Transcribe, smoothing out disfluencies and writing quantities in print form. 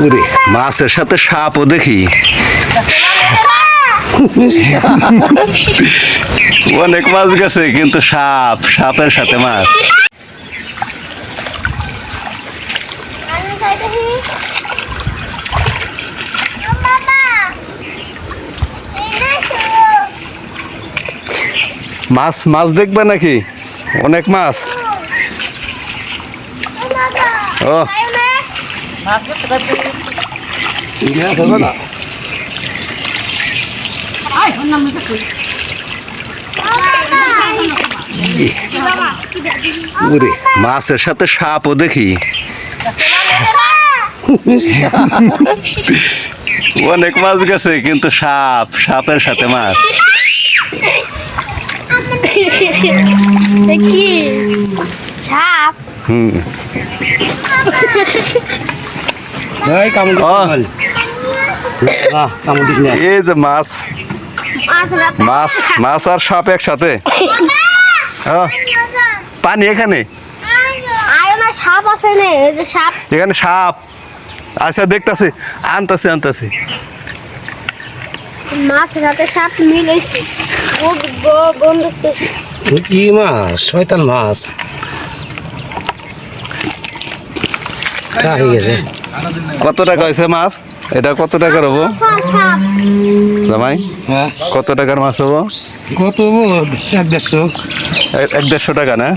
ওরে মাছের সাথে সাপও দেখি। অনেক মাছ গেছে কিন্তু সাপের সাথে মাছ। মাছ দেখবে নাকি? অনেক মাছ। ও ওরে মাছের সাথে সাপও দেখি। অনেক মাছ গেছে কিন্তু সাপের সাথে মাছ। কি সাপ? এই যে মাছ আর সাপ একসাথে। পানি এখানে সাপ আছে না? এই যে সাপ, এখানে সাপ। আচ্ছা দেখতাছি, আনতাছি। মাছের সাথে সাপ মিলেছে। কি মাছ? শয়তান মাছ হয়ে গেছে। কত টাকা হয়েছে মাছ? এটা কত টাকার হবো জামাই? হ্যাঁ, কত টাকার মাছ হবো? কত? 150 150 টাকা না?